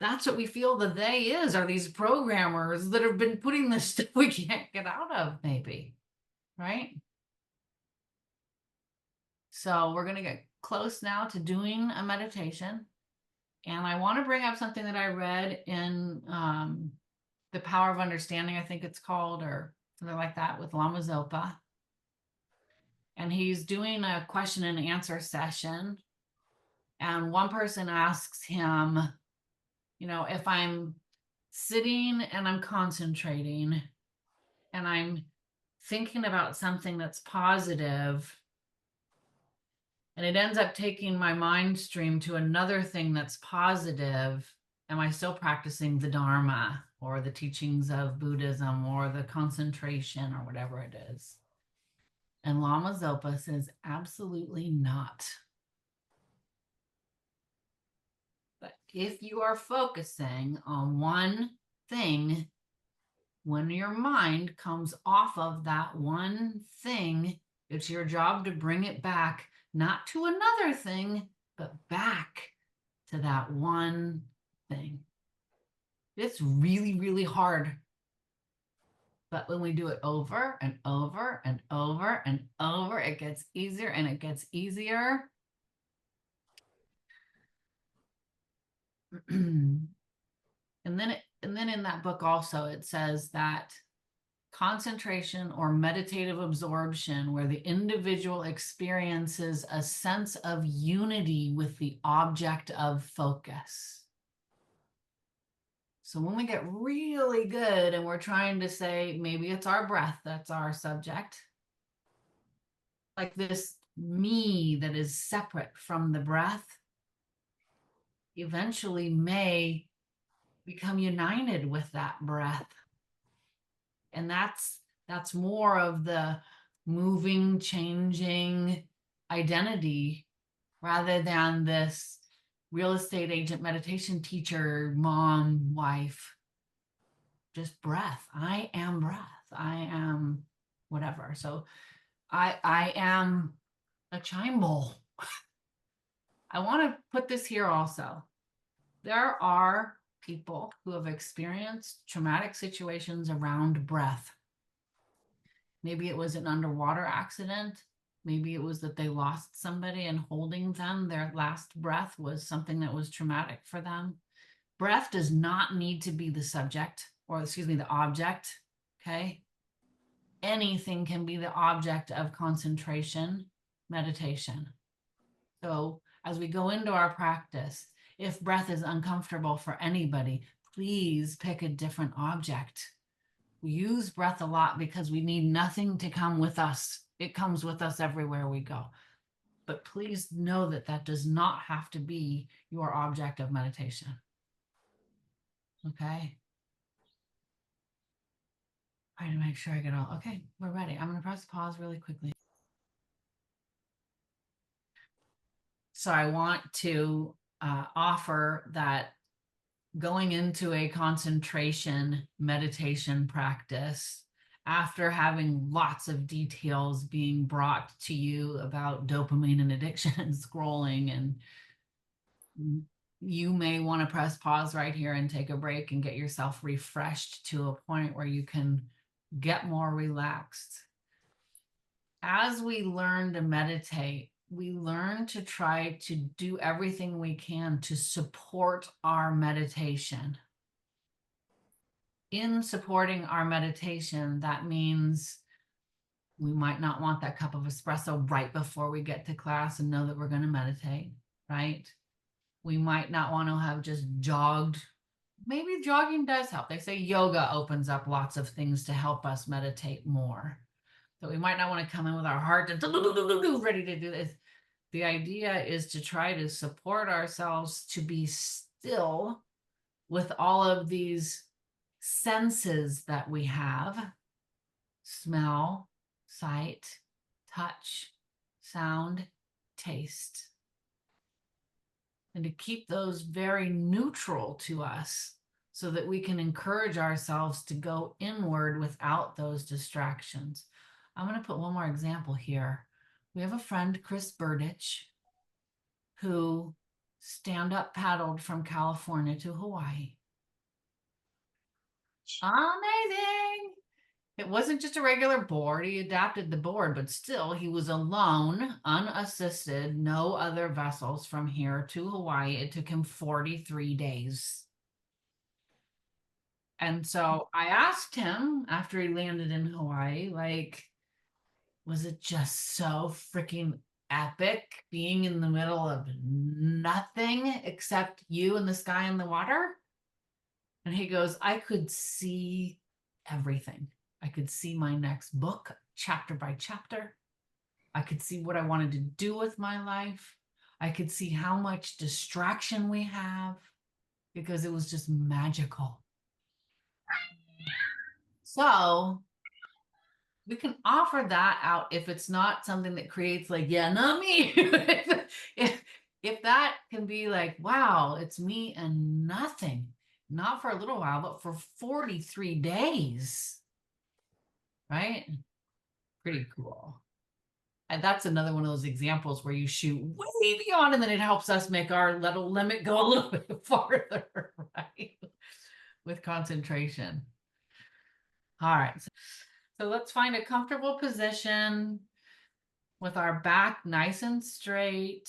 [SPEAKER 1] That's what we feel the they is, are these programmers that have been putting this stuff we can't get out of, maybe, right? So we're going to get close now to doing a meditation. And I want to bring up something that I read in The Power of Understanding, I think it's called, or something like that, with Lama Zopa. And he's doing a question and answer session. And one person asks him, if I'm sitting and I'm concentrating and I'm thinking about something that's positive, and it ends up taking my mind stream to another thing that's positive, am I still practicing the Dharma or the teachings of Buddhism or the concentration or whatever it is? And Lama Zopa says, absolutely not. But if you are focusing on one thing, when your mind comes off of that one thing, it's your job to bring it back, not to another thing, but back to that one thing. It's really, really hard. But when we do it over and over and over and over, it gets easier and it gets easier. And then in that book also, it says that concentration or meditative absorption, where the individual experiences a sense of unity with the object of focus. So when we get really good and we're trying to say, maybe it's our breath that's our subject, like this me that is separate from the breath, eventually may become united with that breath. And that's more of the moving, changing identity rather than this real estate agent, meditation teacher, mom, wife. Just breath. I am breath. I am whatever. So I am a chime bowl. I want to put this here also. There are people who have experienced traumatic situations around breath. Maybe it was an underwater accident. Maybe it was that they lost somebody and holding them, their last breath was something that was traumatic for them. Breath does not need to be the subject, or excuse me, the object, okay? Anything can be the object of concentration, meditation. So as we go into our practice, if breath is uncomfortable for anybody, please pick a different object. We use breath a lot because we need nothing to come with us. It comes with us everywhere we go. But please know that that does not have to be your object of meditation. Okay. Trying to make sure I get all, okay, we're ready. I'm going to press pause really quickly. So I want to offer that going into a concentration meditation practice, after having lots of details being brought to you about dopamine and addiction and scrolling, and you may want to press pause right here and take a break and get yourself refreshed to a point where you can get more relaxed. As we learn to meditate, we learn to try to do everything we can to support our meditation. In supporting our meditation, that means we might not want that cup of espresso right before we get to class and know that we're going to meditate, right? We might not want to have just jogged. Maybe jogging does help. They say yoga opens up lots of things to help us meditate more. So we might not want to come in with our heart ready to do this. The idea is to try to support ourselves to be still with all of these senses that we have: smell, sight, touch, sound, taste. And to keep those very neutral to us so that we can encourage ourselves to go inward without those distractions. I'm going to put one more example here. We have a friend, Chris Bertish, who stand-up paddled from California to Hawaii. Amazing. It wasn't just a regular board. He adapted the board, but still he was alone, unassisted, no other vessels from here to Hawaii. It took him 43 days. And so I asked him after he landed in Hawaii, like, was it just so freaking epic being in the middle of nothing except you and the sky and the water? And he goes, I could see everything. I could see my next book, chapter by chapter. I could see what I wanted to do with my life. I could see how much distraction we have because it was just magical. So we can offer that out if it's not something that creates like, yeah, not me. if that can be like, wow, it's me and nothing, not for a little while, but for 43 days, right? Pretty cool. And that's another one of those examples where you shoot way beyond and then it helps us make our little limit go a little bit farther, right? With concentration. All right. So let's find a comfortable position with our back nice and straight,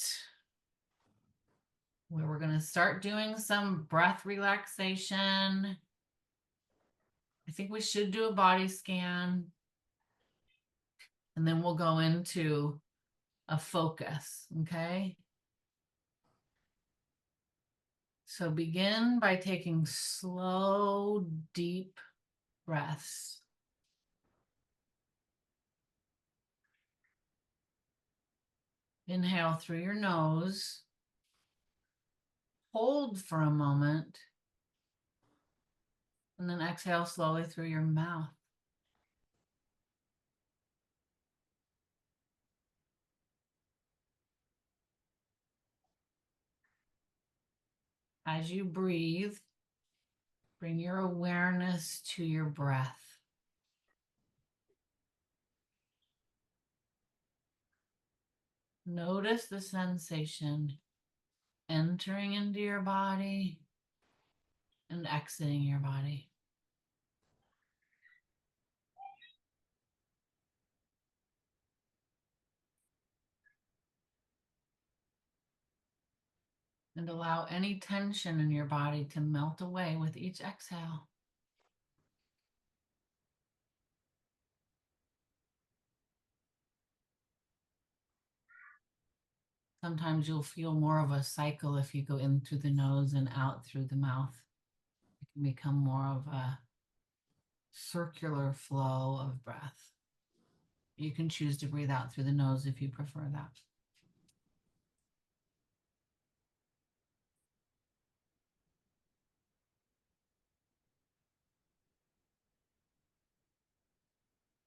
[SPEAKER 1] where we're going to start doing some breath relaxation. I think we should do a body scan. And then we'll go into a focus, okay? So begin by taking slow, deep breaths. Inhale through your nose. Hold for a moment. And then exhale slowly through your mouth. As you breathe, bring your awareness to your breath. Notice the sensation entering into your body and exiting your body. And allow any tension in your body to melt away with each exhale. Sometimes you'll feel more of a cycle if you go in through the nose and out through the mouth. It can become more of a circular flow of breath. You can choose to breathe out through the nose if you prefer that.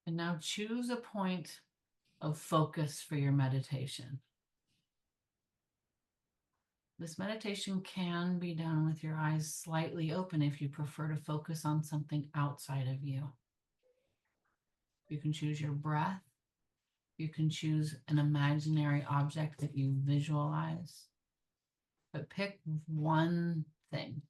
[SPEAKER 1] And now choose a point of focus for your meditation. This meditation can be done with your eyes slightly open if you prefer to focus on something outside of you. You can choose your breath. You can choose an imaginary object that you visualize. But pick one thing.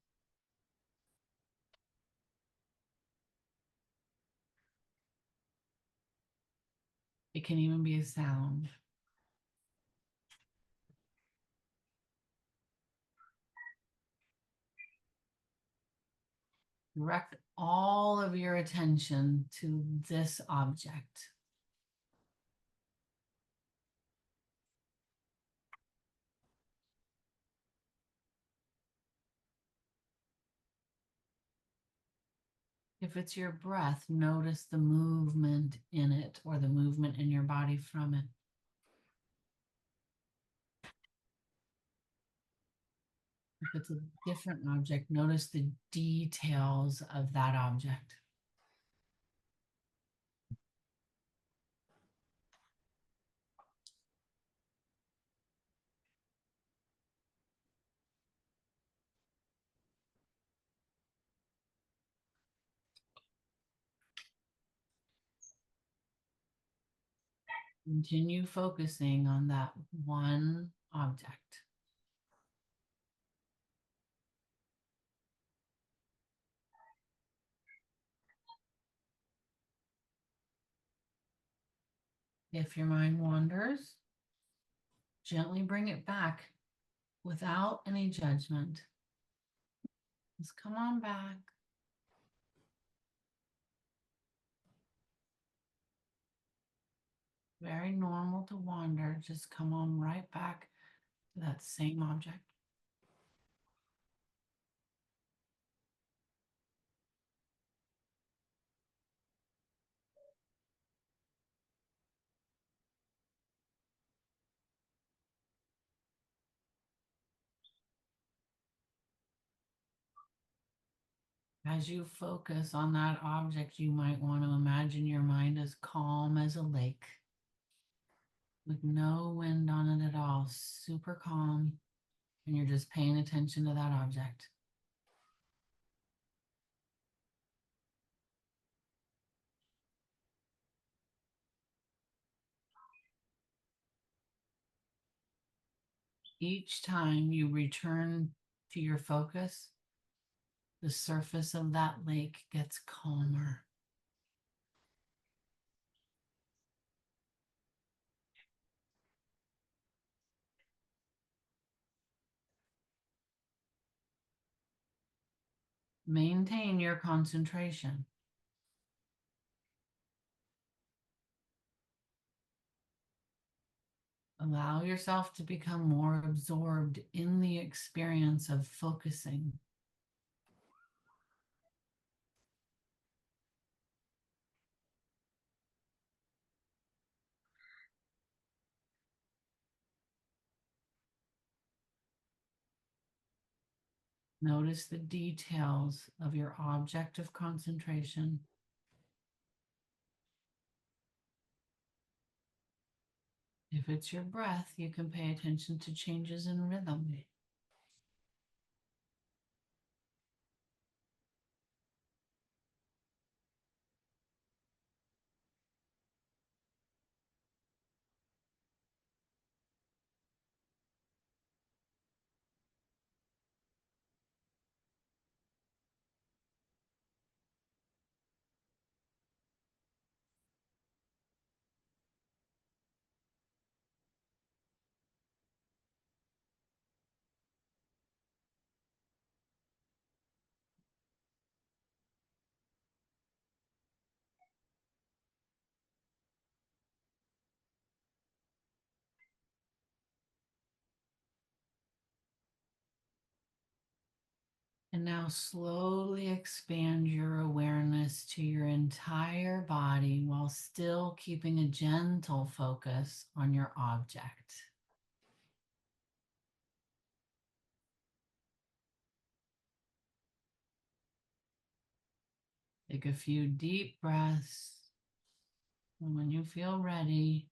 [SPEAKER 1] It can even be a sound. Direct all of your attention to this object. If it's your breath, notice the movement in it or the movement in your body from it. If it's a different object, notice the details of that object. Continue focusing on that one object. If your mind wanders, gently bring it back without any judgment. Just come on back. Very normal to wander. Just come on right back to that same object. As you focus on that object, you might want to imagine your mind as calm as a lake with no wind on it at all, super calm, and you're just paying attention to that object. Each time you return to your focus, the surface of that lake gets calmer. Maintain your concentration. Allow yourself to become more absorbed in the experience of focusing. Notice the details of your object of concentration. If it's your breath, you can pay attention to changes in rhythm. And now slowly expand your awareness to your entire body while still keeping a gentle focus on your object. Take a few deep breaths. And when you feel ready,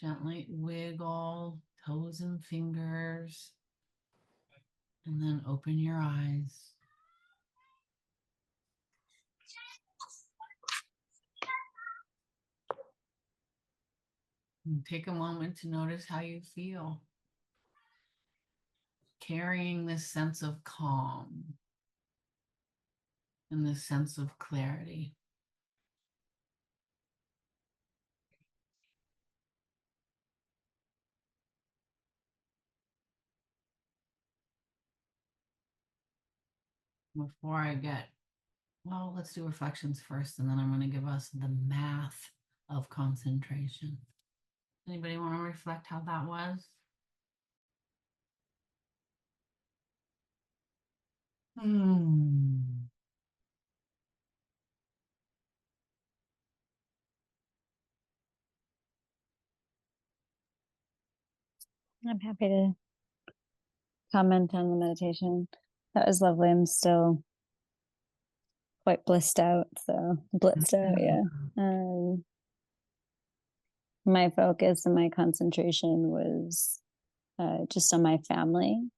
[SPEAKER 1] gently wiggle toes and fingers, and then open your eyes. And take a moment to notice how you feel. Carrying this sense of calm and this sense of clarity. Before I get, well, let's do reflections first, and then I'm going to give us the math of concentration. Anybody want to reflect how that was?
[SPEAKER 6] I'm happy to comment on the meditation. That was lovely. I'm still quite blitzed out, yeah. My focus and my concentration was just on my family,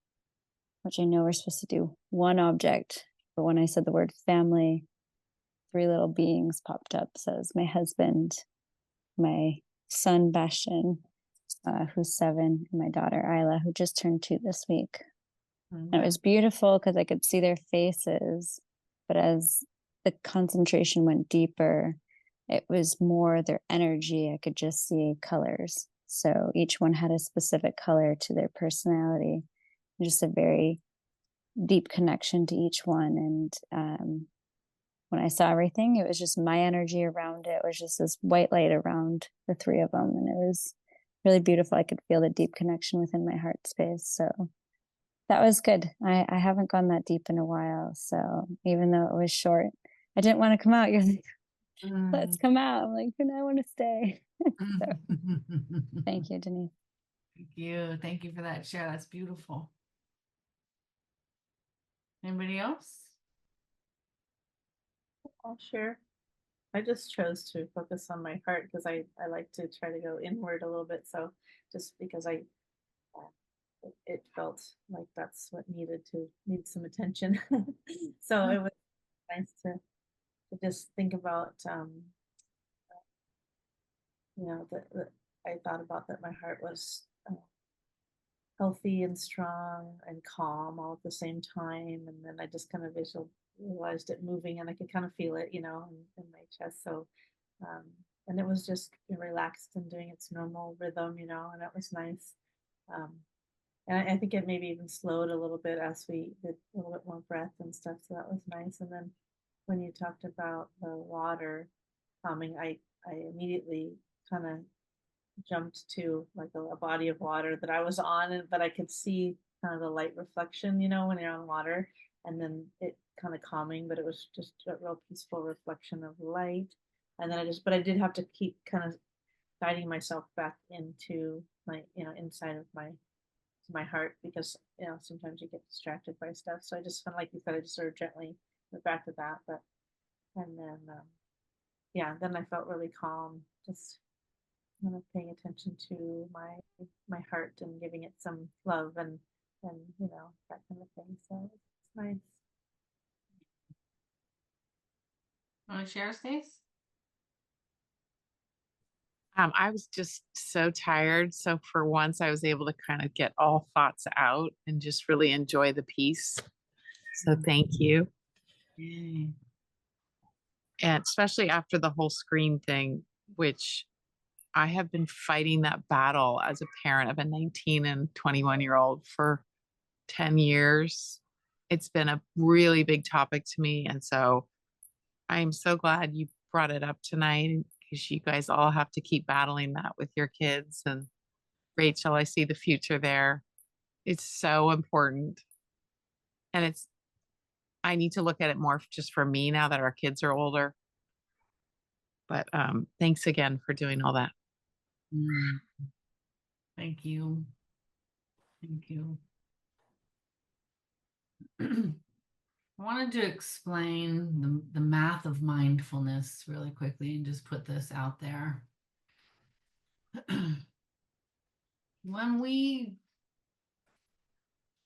[SPEAKER 6] which I know we're supposed to do one object, but when I said the word family, 3 little beings popped up. Says my husband, my son Bastion, who's 7, and my daughter Isla, who just turned 2 this week. And it was beautiful because I could see their faces, but as the concentration went deeper, it was more their energy. I could just see colors. So each one had a specific color to their personality, just a very deep connection to each one. And when I saw everything, it was just my energy around it. It was just this white light around the 3 of them. And it was really beautiful. I could feel the deep connection within my heart space. So that was good. I haven't gone that deep in a while. So even though it was short, I didn't want to come out. You're like, let's come out. I'm like, and I want to stay. So, thank you, Deniece.
[SPEAKER 1] Thank you. Thank you for that share. That's beautiful. Anybody else?
[SPEAKER 2] I'll share. I just chose to focus on my heart because I like to try to go inward a little bit. So just because it felt like that's what need some attention. So it was nice to just think about, I thought about that my heart was healthy and strong and calm all at the same time. And then I just kind of visualized it moving and I could kind of feel it, in my chest. So, and it was just relaxed and doing its normal rhythm, and it was nice. And I think it maybe even slowed a little bit as we did a little bit more breath and stuff. So that was nice. And then when you talked about the water calming, I immediately kind of jumped to like a body of water that I was on, and but I could see kind of the light reflection, you know, when you're on water, and then it kind of calming, but it was just a real peaceful reflection of light. And then but I did have to keep kind of guiding myself back into my, you know, inside of my heart, because you know sometimes you get distracted by stuff. So I just kind of, like you said, I just sort of gently went back to that, but and then yeah, then I felt really calm, just kind of paying attention to my heart and giving it some love and you know that kind of thing. So it's nice.
[SPEAKER 1] Want to share, Stace?
[SPEAKER 5] I was just so tired. So for once I was able to kind of get all thoughts out and just really enjoy the peace. So thank you.
[SPEAKER 1] Yay.
[SPEAKER 5] And especially after the whole screen thing, which I have been fighting that battle as a parent of a 19 and 21-year-old for 10 years. It's been a really big topic to me. And so I'm so glad you brought it up tonight, because you guys all have to keep battling that with your kids. And Rachel, I see the future there. It's so important. And I need to look at it more just for me now that our kids are older. But thanks again for doing all that.
[SPEAKER 1] Thank you. Thank you. I wanted to explain the math of mindfulness really quickly and just put this out there. When we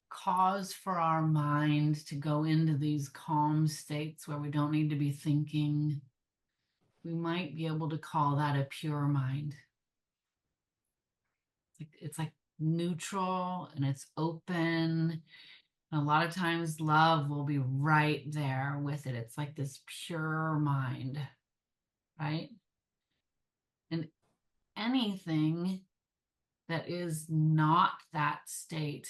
[SPEAKER 1] cause for our mind to go into these calm states where we don't need to be thinking, we might be able to call that a pure mind. It's like neutral and it's open. And a lot of times love will be right there with it. It's like this pure mind, right? And anything that is not that state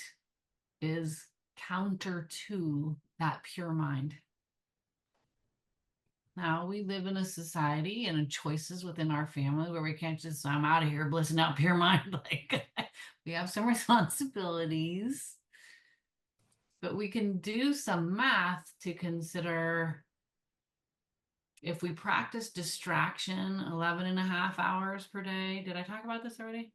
[SPEAKER 1] is counter to that pure mind. Now, we live in a society and in choices within our family where we can't just, I'm out of here, blissing out pure mind. Like, we have some responsibilities, but we can do some math to consider if we practice distraction 11 and a half hours per day. Did I talk about this already?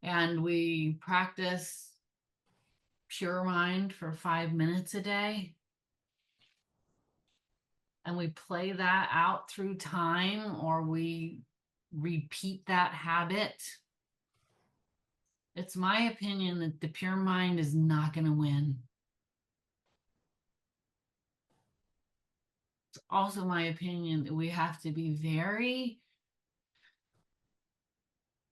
[SPEAKER 1] And we practice pure mind for 5 minutes a day, and we play that out through time, or we repeat that habit, it's my opinion that the pure mind is not going to win. It's also my opinion that we have to be very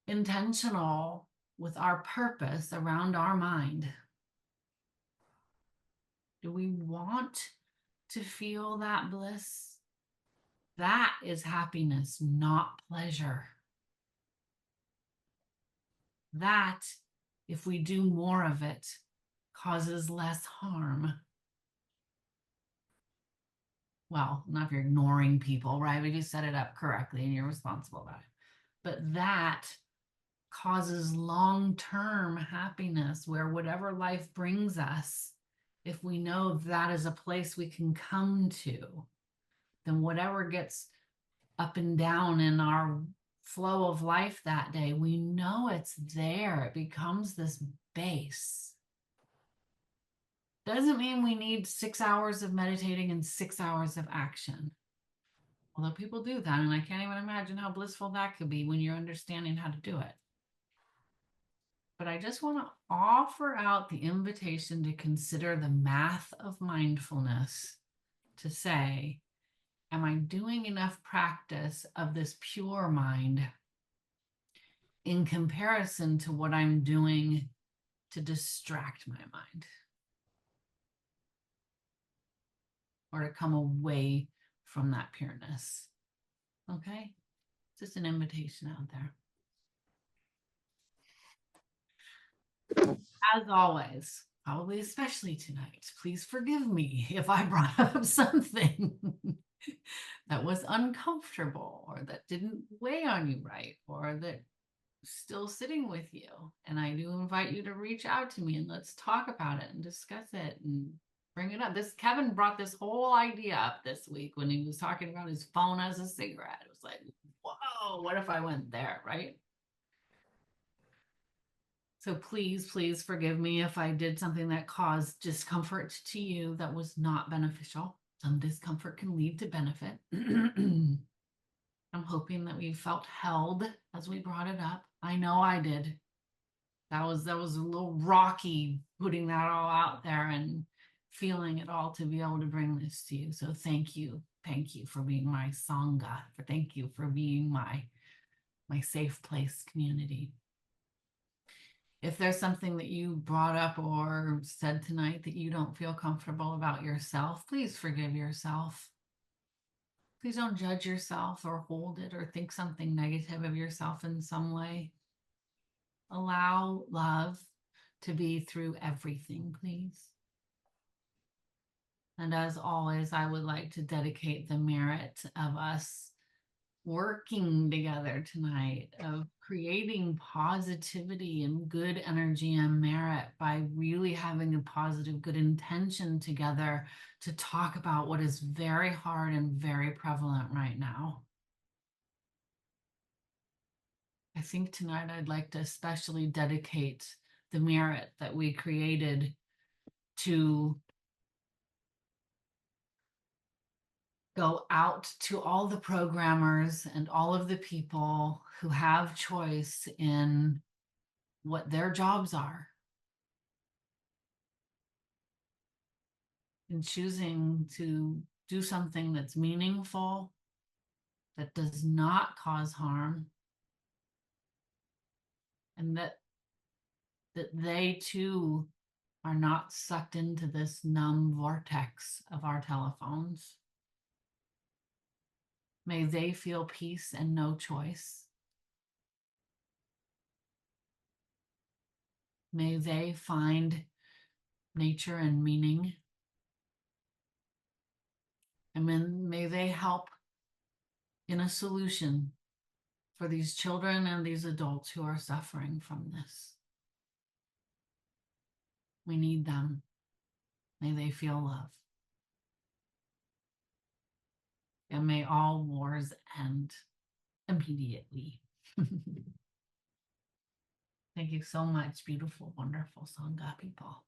[SPEAKER 1] intentional with our purpose around our mind. Do we want to feel that bliss? That is happiness, not pleasure. That, if we do more of it, causes less harm. Well, not if you're ignoring people, right? If you set it up correctly and you're responsible about it. But that causes long-term happiness, where whatever life brings us, if we know that is a place we can come to, then whatever gets up and down in our flow of life that day, we know it's there. It becomes this base. Doesn't mean we need 6 hours of meditating and 6 hours of action. Although people do that, and I can't even imagine how blissful that could be when you're understanding how to do it. But I just want to offer out the invitation to consider the math of mindfulness, to say, am I doing enough practice of this pure mind in comparison to what I'm doing to distract my mind or to come away from that pureness? Okay? Just an invitation out there. As always, probably especially tonight, please forgive me if I brought up something that was uncomfortable or that didn't weigh on you right or that still sitting with you. And I do invite you to reach out to me and let's talk about it and discuss it and bring it up. This Kevin brought this whole idea up this week when he was talking about his phone as a cigarette. It was like, whoa, what if I went there, right? So please, please forgive me if I did something that caused discomfort to you that was not beneficial. Some discomfort can lead to benefit. I'm hoping that we felt held as we brought it up. I know I did. That was a little rocky putting that all out there and feeling it all to be able to bring this to you. So thank you. Thank you for being my Sangha. Thank you for being my safe place community. If there's something that you brought up or said tonight that you don't feel comfortable about yourself, please forgive yourself. Please don't judge yourself or hold it or think something negative of yourself in some way. Allow love to be through everything, please. And as always, I would like to dedicate the merit of us working together tonight, of creating positivity and good energy and merit by really having a positive, good intention together to talk about what is very hard and very prevalent right now. I think tonight I'd like to especially dedicate the merit that we created to go out to all the programmers and all of the people who have choice in what their jobs are. In choosing to do something that's meaningful, that does not cause harm, and that they too are not sucked into this numb vortex of our telephones. May they feel peace and no choice. May they find nature and meaning. And may they help in a solution for these children and these adults who are suffering from this. We need them. May they feel love. And may all wars end immediately. Thank you so much, beautiful, wonderful Sangha people.